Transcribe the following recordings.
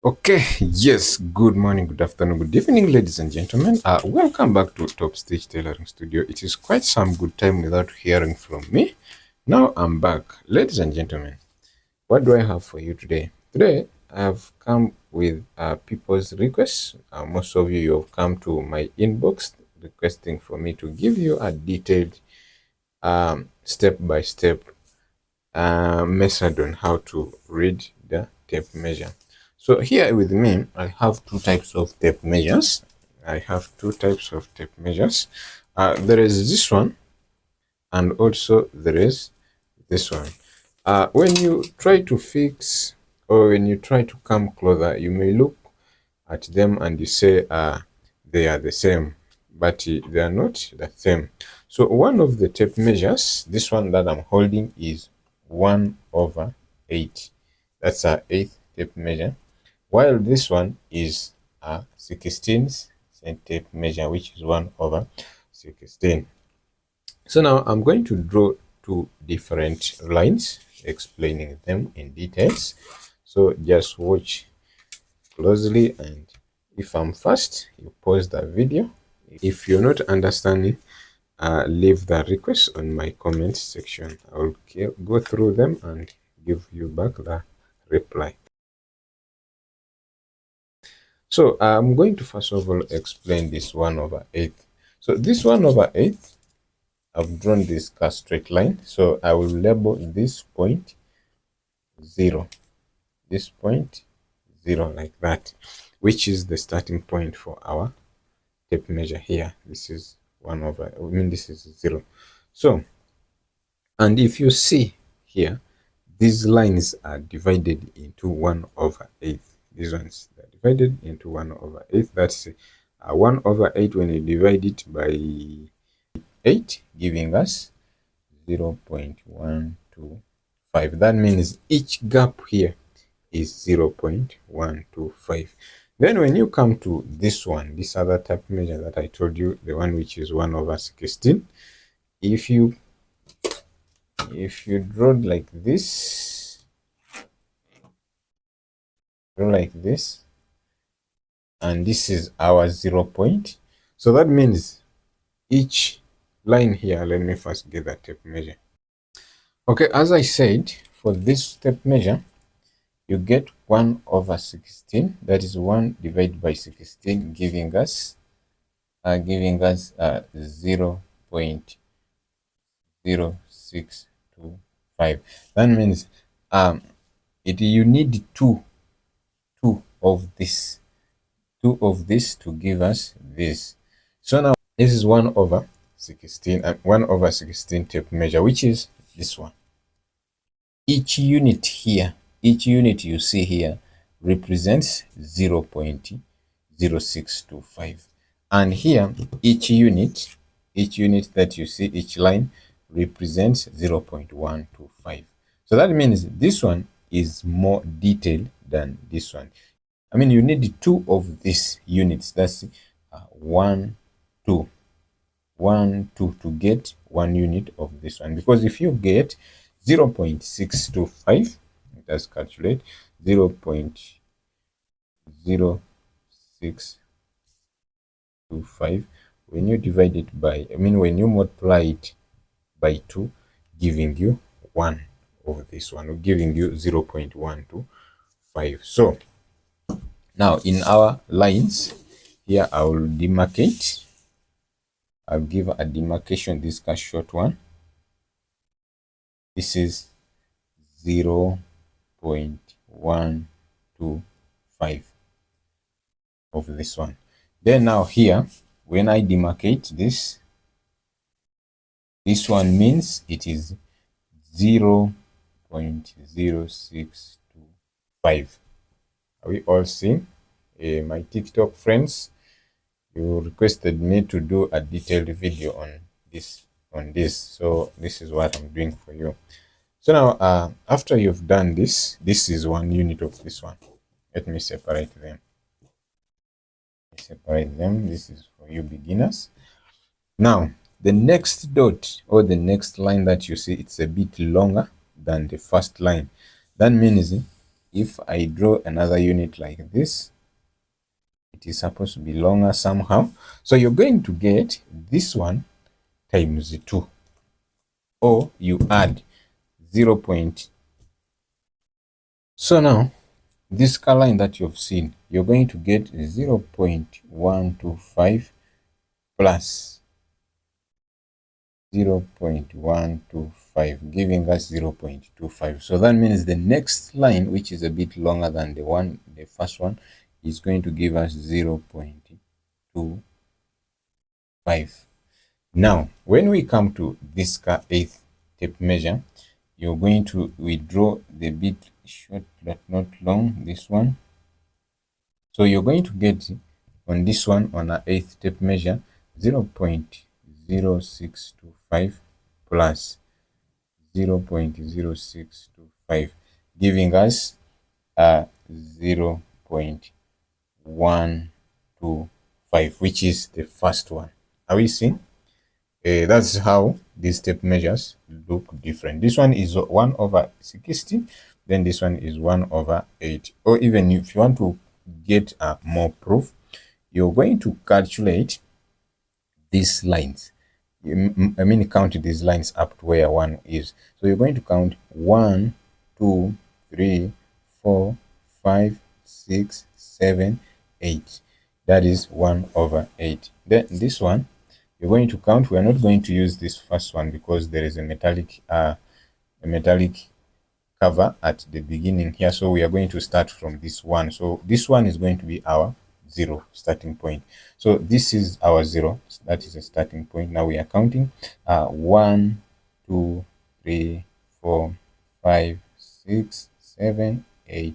Okay, yes, good morning, good afternoon, good evening, ladies and gentlemen. Welcome back to Top Stage Tailoring Studio. It is quite some good time without hearing from me. Now I'm back. Ladies and gentlemen, what do I have for you today? Today, I have come with people's requests. Most of you have come to my inbox requesting for me to give you a detailed step-by-step method on how to read the tape measure. So here with me, I have two types of tape measures. There is this one, and also there is this one. When you try to fix, or when you try to come closer, you may look at them and you say they are the same, but they are not the same. So one of the tape measures, this one that I'm holding, is 1/8. That's our eighth tape measure, while this one is a 16th tape measure, which is 1/16. So now I'm going to draw two different lines explaining them in details. So just watch closely, and if I'm fast, you pause the video. If you're not understanding, leave the request on my comment section. I'll go through them and give you back the reply. So I'm going to first of all explain this 1/8. So this 1/8, I've drawn this straight line. So I will label this point 0, this point 0, like that, which is the starting point for our tape measure here. This is this is 0. So, and if you see here, these lines are divided into 1/8. These ones are divided into 1/8. That's 1/8 when you divide it by 8, giving us 0.125. That means each gap here is 0.125. Then when you come to this one, this other tape measure that I told you, the one which is 1/16, if you draw like this, and this is our 0 point, so that means each line here, let me first get that tape measure. Okay, as I said, for this tape measure, you get 1/16, that is 1 divided by 16, giving us 0.0625. That means you need two of this to give us this. So now this is 1/16, and 1/16 tape measure, which is this one. Each unit you see here represents 0.0625, and here each unit that you see, each line represents 0.125. So that means this one is more detailed than this one. I mean, you need two of these units. That's 1, 2, 1, 2 to get 1 unit of this one. Because if you get 0.625, let's calculate 0.0625. When you divide it by, when you multiply it by 2, giving you 1 over this one, or giving you 0.125. So now in our lines here, I will demarcate. I'll give a demarcation, this short one. This is 0.125 of this one. Then now here, when I demarcate this one means it is 0.0625. Are we all seeing? My TikTok friends, you requested me to do a detailed video on this, so this is what I'm doing for you. So now after you've done this is 1 unit of this one. Let me separate them. This is for you beginners. Now the next dot, or the next line that you see, it's a bit longer than the first line. That means if I draw another unit like this, it is supposed to be longer somehow. So you're going to get this one times 2, or you add 0. So now this color line that you've seen, you're going to get 0.125 plus 0.125, giving us 0.25. So that means the next line, which is a bit longer than the first one, is going to give us 0.25. Now, when we come to this eighth tape measure, you're going to withdraw the bit short but not long, this one. So you're going to get on this one, on our eighth tape measure, 0.0625 plus 0.0625, giving us 0.125, which is the first one. Are we seeing? That's how these tape measures look different. This one is 1/60, then this one is 1/8. Or even if you want to get more proof, you're going to calculate these lines. I mean, count these lines up to where 1 is. So you're going to count 1, 2, 3, 4, 5, 6, 7, 8. That is 1/8. Then this one, you're going to count. We're not going to use this first one because there is a metallic cover at the beginning here. So we are going to start from this one. So this one is going to be our 0 starting point. So this is our 0. That is a starting point. Now we are counting 1, 2, 3, 4, 5, 6, 7, 8,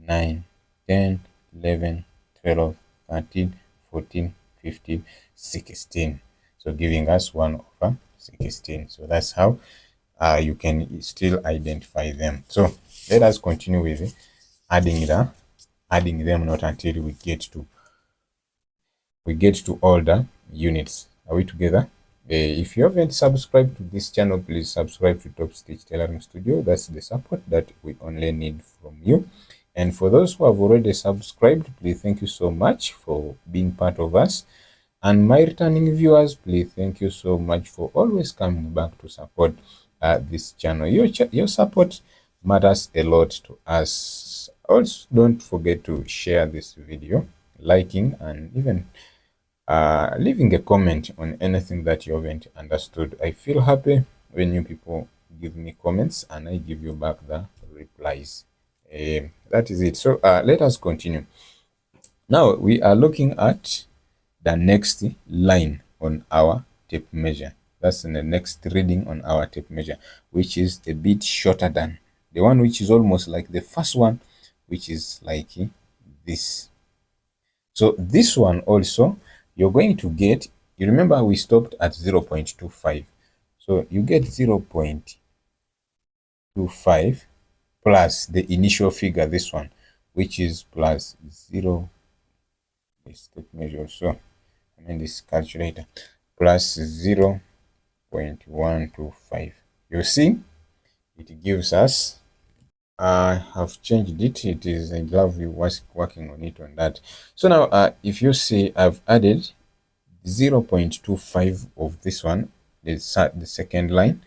9, 10, 11, 12, 13, 14, 15, 16. So giving us 1/16. So that's how you can still identify them. So let us continue with adding them, not until we get to all the units. Are we together? If you haven't subscribed to this channel, please subscribe to Top Stitch Tailoring Studio. That's the support that we only need from you. And for those who have already subscribed, please thank you so much for being part of us. And my returning viewers, please thank you so much for always coming back to support this channel. Your support matters a lot to us. Also, don't forget to share this video, liking, and even leaving a comment on anything that you haven't understood. I feel happy when you people give me comments and I give you back the replies. That is it. So let us continue. Now we are looking at the next line on our tape measure. That's in the next reading on our tape measure, which is a bit shorter than the one which is almost like the first one, which is like this. So this one also, you're going to get, you remember we stopped at 0.25. So you get 0.25 plus the initial figure, this one, which is plus 0. This tape measure also, I mean this calculator, plus 0.125. You see, it gives us, I have changed it. It is a glove we was working on it on that. So now, if you see, I've added 0.25 of this one, the second line,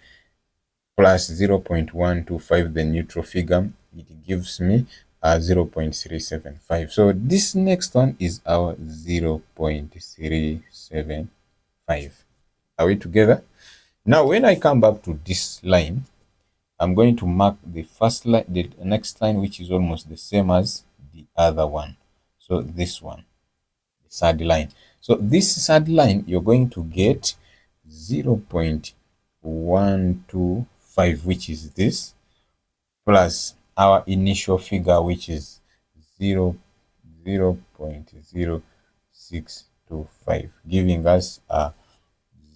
plus 0.125, the neutral figure. It gives me 0.375. So this next one is our 0.375. Are we together? Now, when I come back to this line, I'm going to mark the first line, the next line, which is almost the same as the other one. So this one, the third line. So this third line, you're going to get 0.125, which is this, plus our initial figure, which is 0.0625, giving us a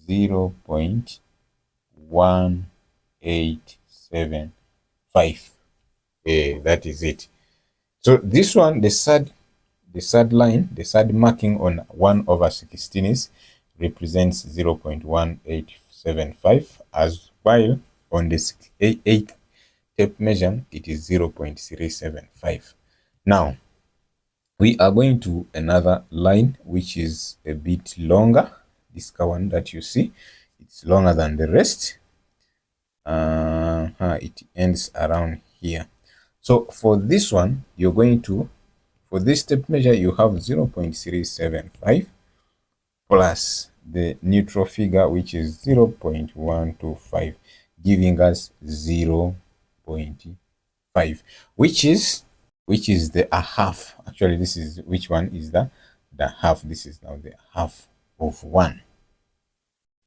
0.1875. That is it. So this one, the third line, the third marking on 1/16 is represents 0.1875, as while on the eighth tape measure, it is 0.375. Now we are going to another line which is a bit longer. This one that you see, it's longer than the rest. It ends around here. So for this one, you're going to, for this tape measure, you have 0.375 plus the neutral figure, which is 0.125, giving us 0.5, which is the a half. Actually, this is, which one is the half? This is now the half of 1.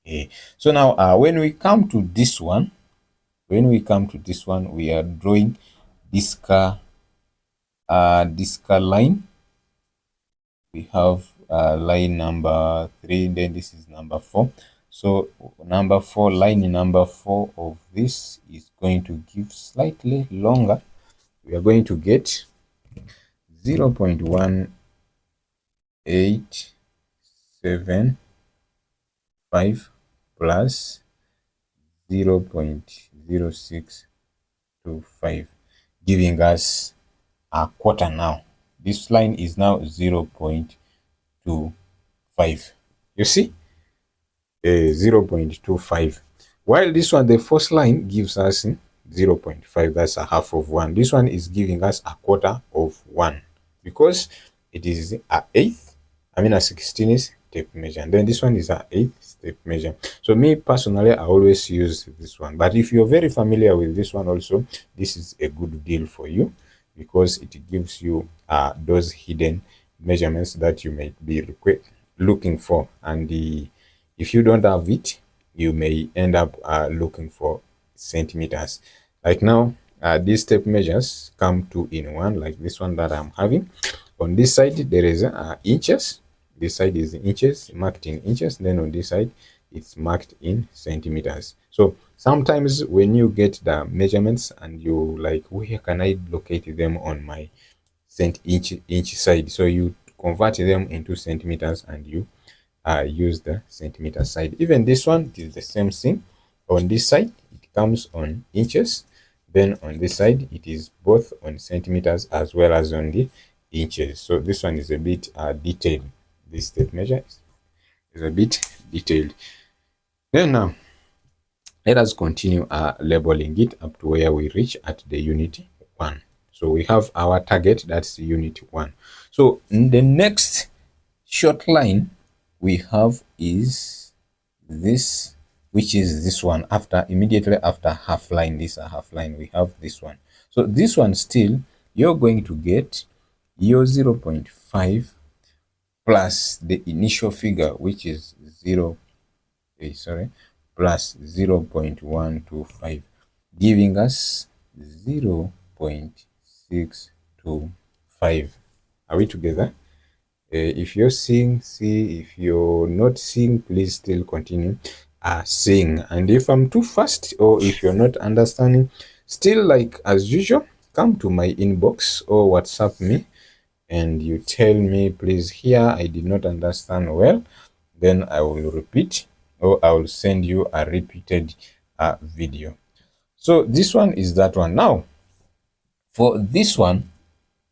Okay. So now when we come to this one, we are drawing this car line. We have line number 3, then this is number 4. So number 4, line number 4 of this is going to give slightly longer. We are going to get 0.1875 plus 0.0625, giving us a quarter. Now this line is now 0.25. You see, 0.25, while this one, the first line, gives us 0.5. That's a half of 1. This one is giving us a quarter of 1 because it is a eighth, I mean a 16th tape measure, and then this one is a 8th tape measure. So me personally, I always use this one, but if you're very familiar with this one also, this is a good deal for you because it gives you those hidden measurements that you may be looking for, and if you don't have it, you may end up looking for centimeters. Like now, these tape measures come 2 in 1, like this one that I'm having. On this side, there is inches. This side is inches, marked in inches. Then on this side, it's marked in centimeters. So sometimes when you get the measurements and you like, where can I locate them on my inch side? So you convert them into centimeters and you use the centimeter side. Even this one is the same thing. On this side, it comes on inches. Then on this side, it is both on centimeters as well as on the inches. So this one is a bit detailed. This tape measure is a bit detailed. Then now, let us continue labeling it up to where we reach at the unit 1. So we have our target, that's unit 1. So the next short line we have is this, which is this one. After, immediately after half line, this a half line, we have this one. So this one, still you're going to get your 0.5 plus the initial figure, which is plus 0.125, giving us 0.625. Are we together? If you're seeing, see. If you're not seeing, please still continue seeing. And if I'm too fast, or if you're not understanding, still, like as usual, come to my inbox or WhatsApp me and you tell me, please, here I did not understand well. Then I will repeat, or I will send you a repeated video. So this one is that one. Now for this one,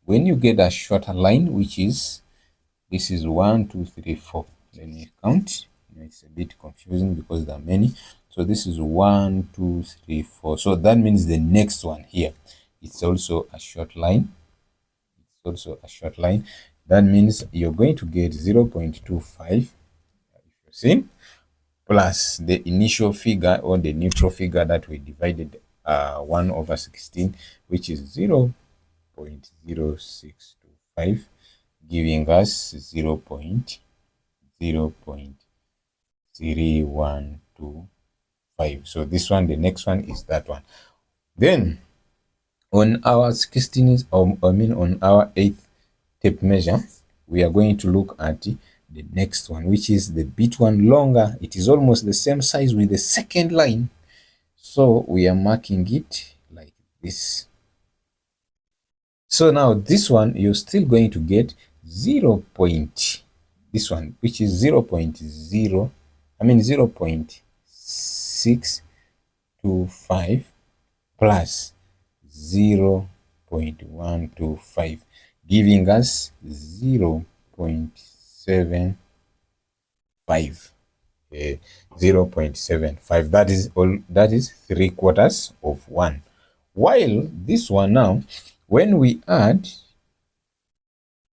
when you get a shorter line, which is, this is 1 2 3 4, let me count. It's a bit confusing because there are many. So this is 1 2 3 4. So that means the next one here, it's also a short line. It's also a short line. That means you're going to get 0.25, if you see, plus the initial figure or the neutral figure that we divided 1/16, which is 0.0625, giving us 0.3125. So this one, the next one is that one. Then on our 16th, on our 8th tape measure, we are going to look at the next one, which is the bit one longer. It is almost the same size with the second line. So we are marking it like this. So now this one, you're still going to get 0. This one, which is 0.625 plus 0.125, giving us 0.75. 0.75, that is all, that is 3/4 of 1. While this one now, when we add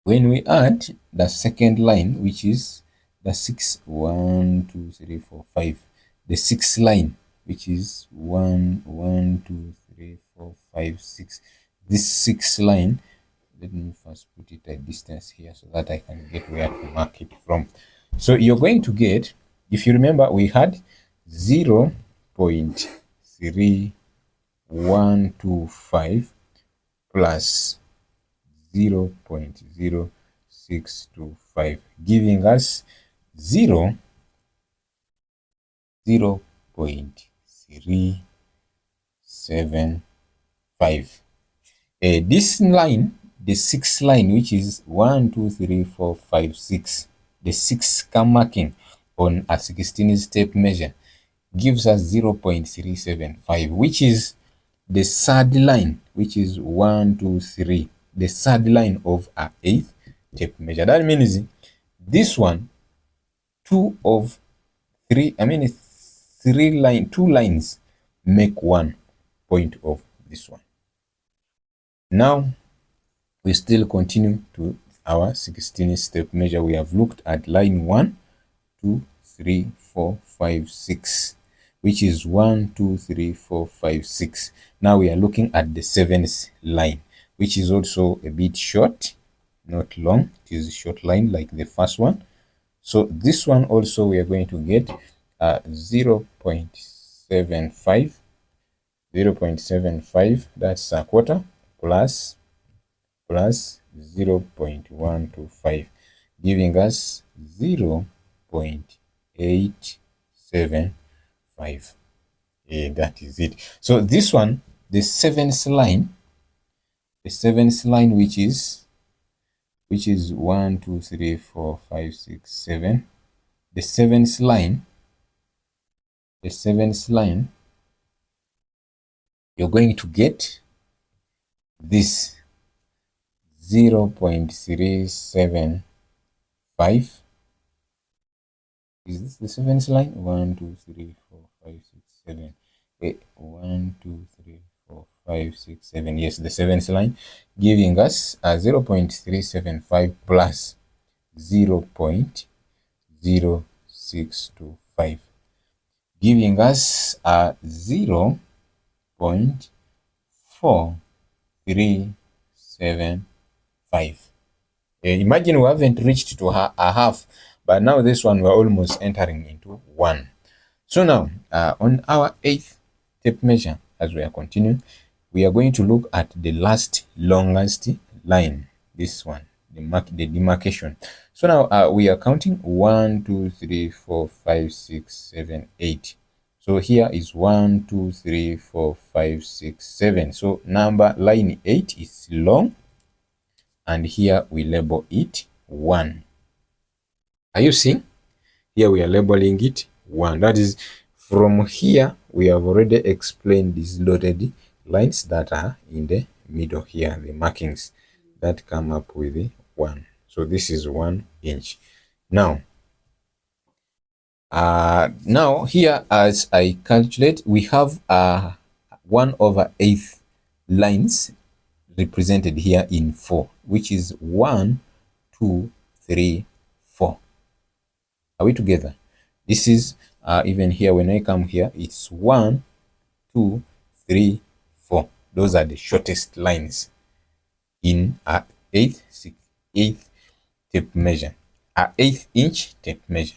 the second line, which is the 6, 1 2 3 4 5, the sixth line, which is 1 1 2 3 4 5 6, this sixth line, let me first put it at distance here so that I can get where to mark it from. So you're going to get, if you remember, we had 0.3125 plus 0.0625, giving us 0.375. This line, the sixth line, which is 1 2 3 4 5 6, the sixth marking on a 16-step measure, gives us 0.375, which is the third line, which is 1 2 3, the third line of our 8th tape measure. That means this one, two lines make 1 point of this one. Now we still continue to our 16-step measure. We have looked at line 1 2 3 4 5 6, which is 1 2 3 4 5 6. Now we are looking at the 7th line, which is also a bit short, not long. It is a short line like the first one. So this one also we are going to get 0.75, 0.75, that's a quarter, plus 0.125, giving us 0.875. That is it. So this one, the seventh line, which is 1 2 3 4 5 6 7, the seventh line, you're going to get this 0.375. Is this the seventh line? 1 2 3 4 5 6 7. Wait, 1 2 3 4 5 6 7. Yes, the seventh line, giving us a 0.375 plus 0.0625, giving us a 0.4375. Imagine we haven't reached to a half, but now this one we're almost entering into 1. So now on our 8th tape measure, as we are continuing, we are going to look at the last longest line, this one, the demarcation. So now we are counting 1 2 3 4 5 6 7 8. So here is 1 2 3 4 5 6 7. So line 8 is long, and here we label it 1. Are you seeing? Here we are labeling it 1. That is, from here we have already explained these dotted lines that are in the middle here, the markings that come up with the 1. So this is 1 inch. Now here, as I calculate, we have 1/8 lines represented here in 4, which is 1 2 3 4. Are we together? This is even here, when I come here, it's 1 2 3 4. Those are the shortest lines in our 8th tape measure, our 8th inch tape measure.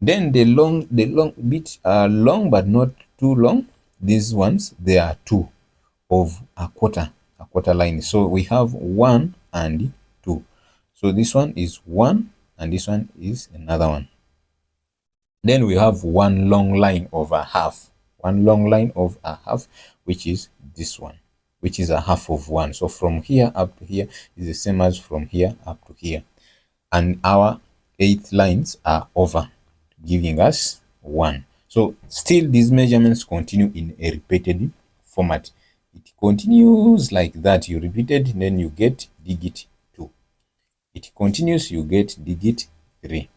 Then the long bit are long but not too long. These ones, they are 2 of a quarter line. So we have 1 and 2. So this one is 1 and this one is another one. Then we have one long line of a half, which is this one, which is a half of 1. So from here up to here is the same as from here up to here. And our 8 lines are over, giving us 1. So still these measurements continue in a repeated format. It continues like that. You repeat it, then you get digit 2. It continues, you get digit 3.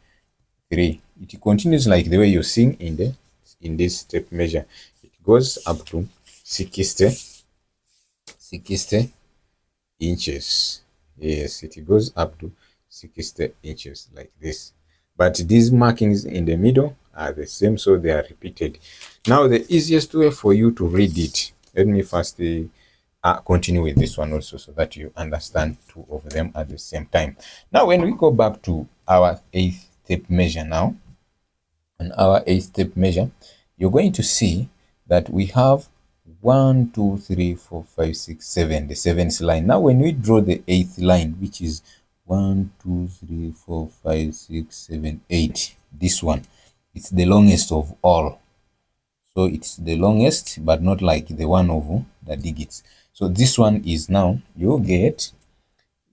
It continues like the way you're seeing in this step measure. It goes up to 60 inches. Yes, it goes up to 60 inches like this. But these markings in the middle are the same, so they are repeated. Now, the easiest way for you to read it, let me first continue with this one also so that you understand two of them at the same time. Now, when we go back to our 8th tape measure now, on our 8th tape measure, you're going to see that we have 1, 2, 3, 4, 5, 6, 7, the 7th line. Now, when we draw the 8th line, which is 1, 2, 3, 4, 5, 6, 7, 8, this one, it's the longest of all. So it's the longest, but not like the one of the digits. So this one is now, you get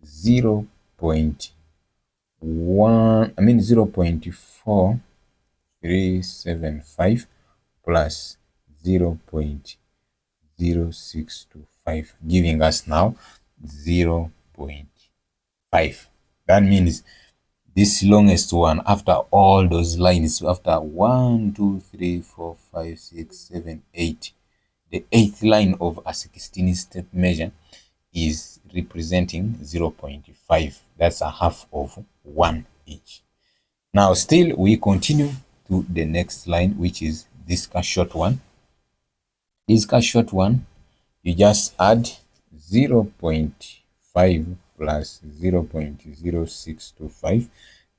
0 0.4375 plus 0.0625, giving us now 0.5. That means this longest one, after all those lines, after 1, 2, 3, 4, 5, 6, 7, 8, the 8th line of a 16-step measure is representing 0.5. That's a half of 1 each. Now, still, we continue to the next line, which is this short one. This short one, you just add 0.5 plus 0.0625,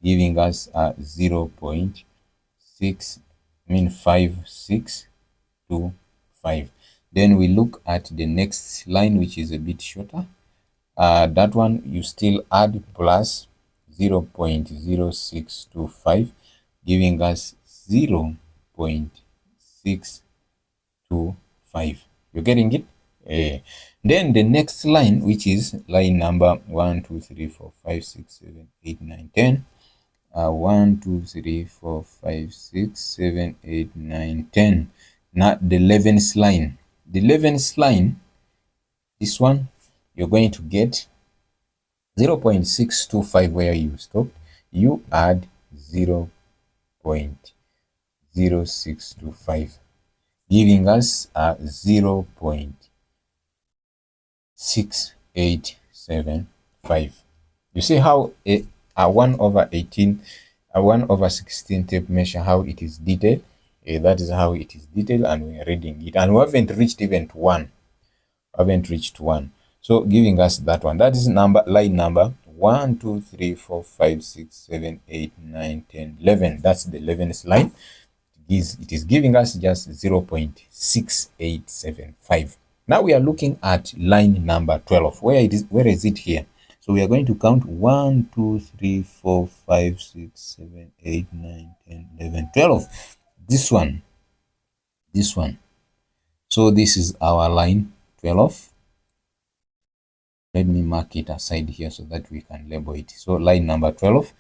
giving us a 0.5625. Then we look at the next line, which is a bit shorter. That one, you still add plus 0.0625, giving us 0.625. You're getting it? Then the next line, which is line number 1, 2, 3, 4, 5, 6, 7, 8, 9, 10. 1, 2, 3, 4, 5, 6, 7, 8, 9, 10. Now the 11th line. The 11th line, this one, you're going to get 0.625 where you stopped. You add 0.0625, giving us a 0.6875. You see how a 1 over 18, a 1 over 16 tape measure, how it is detailed. That is how it is detailed, and we are reading it, and we haven't reached even to 1. So giving us that one. That is line number 1, 2, 3, 4, 5, 6, 7, 8, 9, 10, 11. That's the 11th line. It is giving us just 0.6875. Now we are looking at line number 12. Where is it here? So we are going to count 1, 2, 3, 4, 5, 6, 7, 8, 9, 10, 11, 12. This one. So this is our line 12. Let me mark it aside here so that we can label it. So line number 12,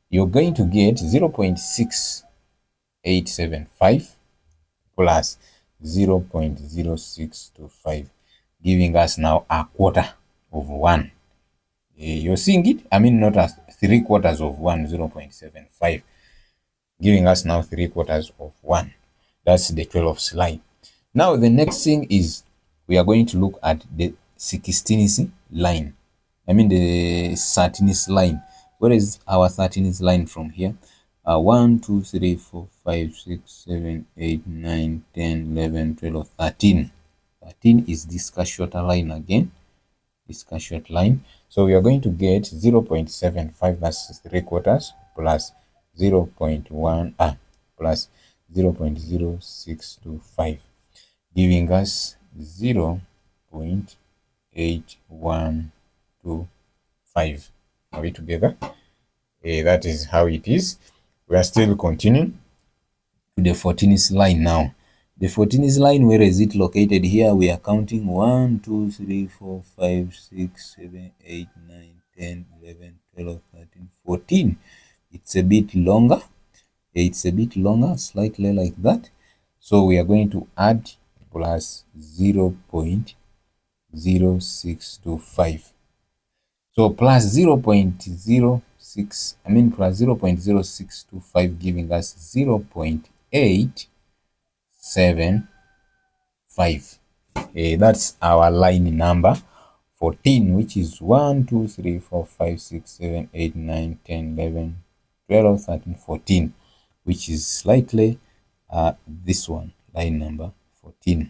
you're going to get 0.6875 plus 0.0625, giving us now a quarter of 1. You're seeing it? I mean, not as 3/4 of 1, 0.75, giving us now 3/4 of 1. That's the 12th line. Now, the next thing is we are going to look at the 16th line. I mean the 13th line. Where is our 13th line from here? 1, 2, 3, 4, 5, 6, 7, 8, 9, 10, 11, 12, 13. 13 is this shorter line again. This short line. So we are going to get 0.75, that's 3/4, plus 0.1 plus 0.0625, giving us 0.8125. Are we together? That is how it is. We are still continuing to the 14th line now. The 14th line, where is it located? Here we are counting 1, 2, 3, 4, 5, 6, 7, 8, 9, 10, 11, 12, 13, 14. It's a bit longer. Slightly like that. So we are going to add plus 0.0625. 0.0625. So plus 0.06, plus 0.0625, giving us 0.875. That's our line number 14, which is 1, 2, 3, 4, 5, 6, 7, 8, 9, 10, 11, 12, 13, 14, which is slightly this one, line number 14.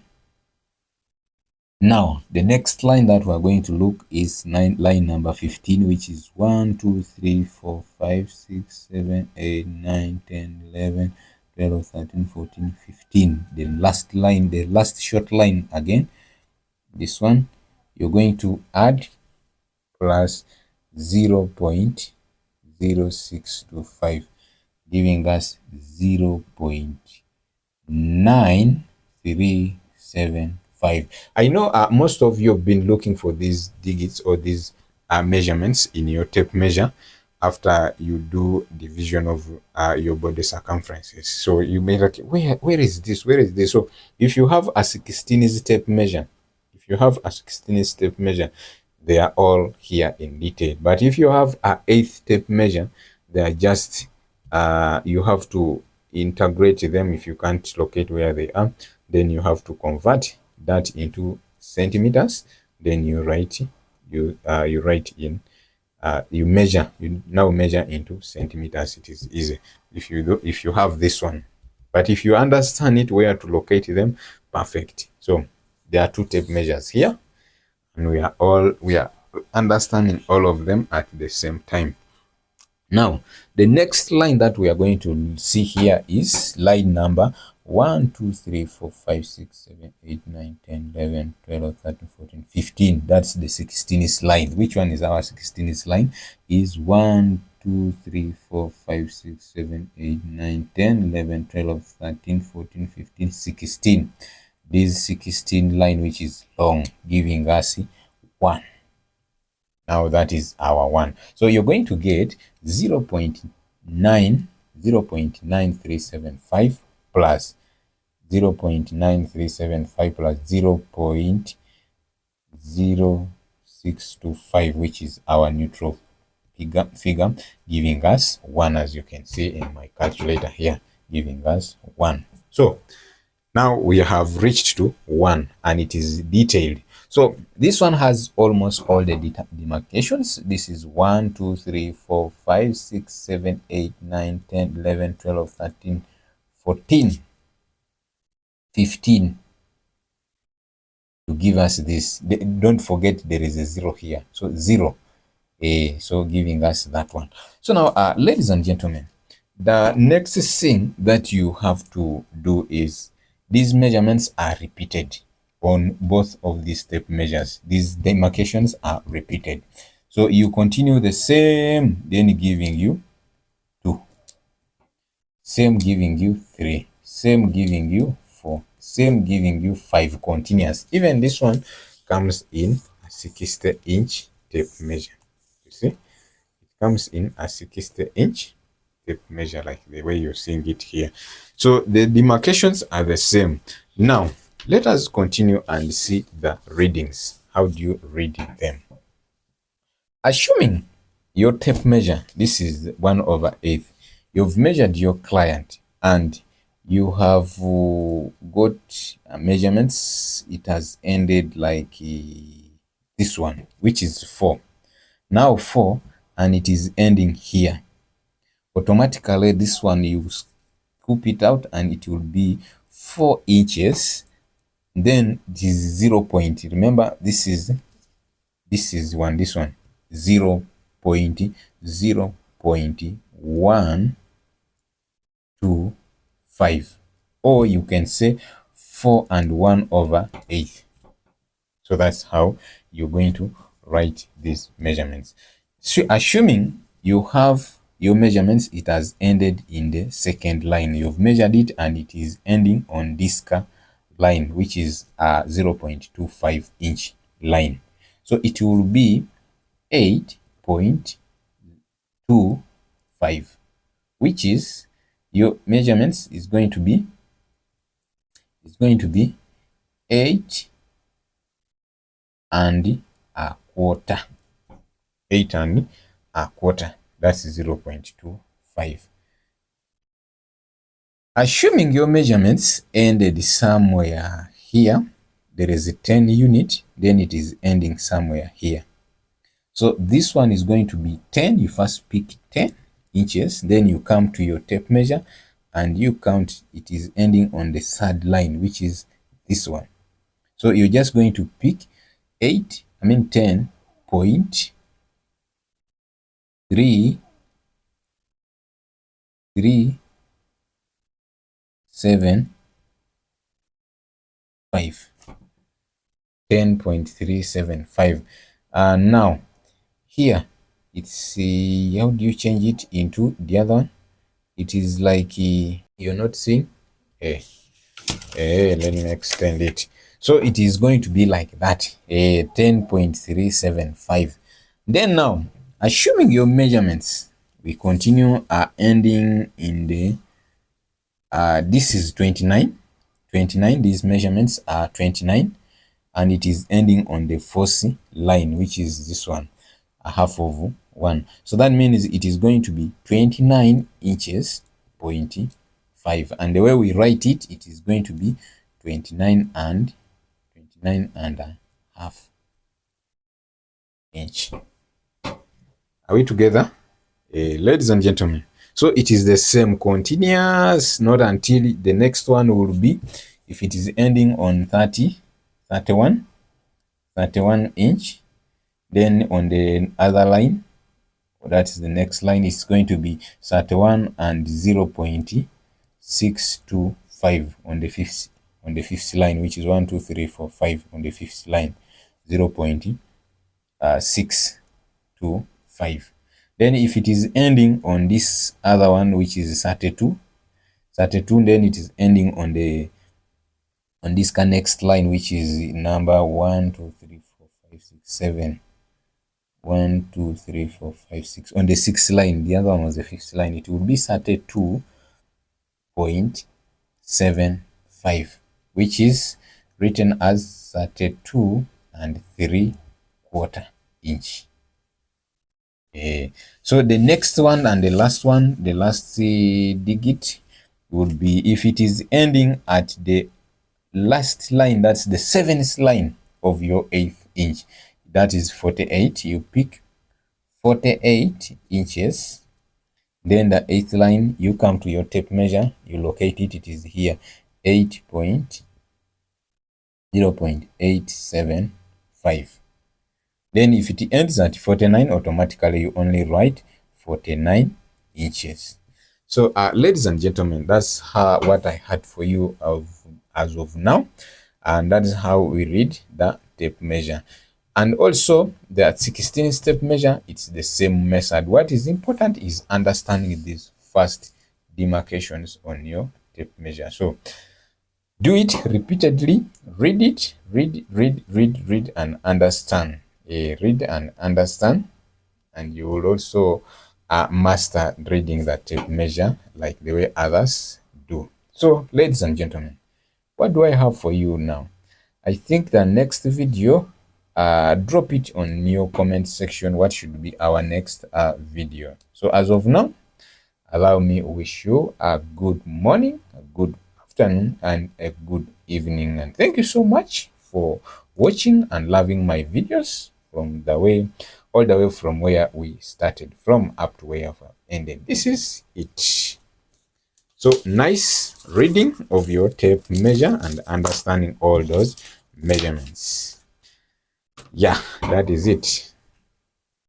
Now, the next line that we're going to look is line number 15, which is 1, 2, 3, 4, 5, 6, 7, 8, 9, 10, 11, 12, 13, 14, 15. The last line, the last short line again, this one, you're going to add plus 0.0625, giving us 0.9375. I know most of you have been looking for these digits or these measurements in your tape measure after you do division of your body circumferences. So you may like, where is this? Where is this? So if you have a 16 tape measure, they are all here in detail. But if you have a 8th tape measure, they are just you have to integrate them. If you can't locate where they are, then you have to convert that into centimeters. Then you write you write in you now measure into centimeters. It is easy if you have this one. But if you understand it where to locate them, perfect. So there are 2 tape measures here, and we are understanding all of them at the same time. Now, the next line that we are going to see here is line number 1, 2, 3, 4, 5, 6, 7, 8, 9, 10, 11, 12, 13, 14, 15. That's the 16th line. Which one is our 16th line? Is 1, 2, 3, 4, 5, 6, 7, 8, 9, 10, 11, 12, 13, 14, 15, 16. This 16 line, which is long, giving us 1. Now that is our 1. So you're going to get 0.9375 plus 0.9375 plus 0.0625, which is our neutral figure, giving us 1, as you can see in my calculator here, giving us 1. So now we have reached to 1, and it is detailed. So this one has almost all the demarcations. This is 1, 2, 3, 4, 5, 6, 7, 8, 9, 10, 11, 12, 13, 14, 15 to give us this. Don't forget there is a 0 here. So 0. So giving us that one. So now, ladies and gentlemen, the next thing that you have to do is these measurements are repeated on both of these tape measures. These demarcations are repeated. So you continue the same, then giving you 2, same giving you 3, same giving you 4, same giving you 5, continuous. Even this one comes in a 60-inch tape measure. You see, it comes in a 60-inch tape measure, like the way you're seeing it here. So the demarcations are the same. Now let us continue and see the readings. How do you read them? Assuming your tape measure, this is 1/8, you've measured your client and you have got measurements. It has ended like this one, which is 4. Now 4, and it is ending here. Automatically this one you scoop it out and it will be 4 inches. Then this is 0 point. Remember, this is one, this one 0.125, or you can say 4 and 1/8. So that's how you're going to write these measurements. So assuming you have your measurements, it has ended in the second line. You've measured it and it is ending on this line, which is a 0.25 inch line. So it will be 8.25, which is your measurements is going to be 8 and a quarter. 8 and a quarter. That's 0.25. Assuming your measurements ended somewhere here, there is a 10 unit, then it is ending somewhere here. So this one is going to be 10. You first pick 10 inches, then you come to your tape measure and you count. It is ending on the third line, which is this one. So you're just going to pick 10.337.5. 10.375. Now here it's how do you change it into the other one? It is like you're not seeing. Let me extend it. So it is going to be like that, 10.375. Then now, assuming your measurements, we continue ending in the this is 29. These measurements are 29, and it is ending on the fourth line, which is this one, a half of 1. So that means it is going to be 29 inches point 5, and the way we write it, it is going to be 29 and a half inch. Are we together? Ladies and gentlemen, so it is the same continuous, not until the next one will be, if it is ending on 31 inch, then on the other line, that is the next line, is going to be 31 and 0.625 on the fifth line, which is 1 2 3 4 5 on the fifth line, 0.625. Then if it is ending on this other one, which is 32, then it is ending on this next line, which is number 1 2 3 4 5 6 7. 1 2 3 4 5 6 on the sixth line. The other one was the fifth line. It will be 32.75, which is written as 32 and 3/4 inch. So the next one and the last one, the last digit would be, if it is ending at the last line, that's the seventh line of your 1/8 inch, that is 48. You pick 48 inches, then the 8th line, you come to your tape measure, you locate it, it is here, 0.875. Then if it ends at 49, automatically you only write 49 inches. So ladies and gentlemen, that's what I had for you as of now, and that is how we read the tape measure. And also the 16-step measure, it's the same method. What is important is understanding these first demarcations on your tape measure. So do it repeatedly, read it, read and understand. Read and understand, and you will also master reading the tape measure like the way others do. So ladies and gentlemen, what do I have for you now? I think the next video, drop it on your comment section. What should be our next video? So as of now, allow me to wish you a good morning, a good afternoon, and a good evening. And thank you so much for watching and loving my videos from all the way from where we started from up to where I've ended. This is it. So nice reading of your tape measure and understanding all those measurements. Yeah, that is it.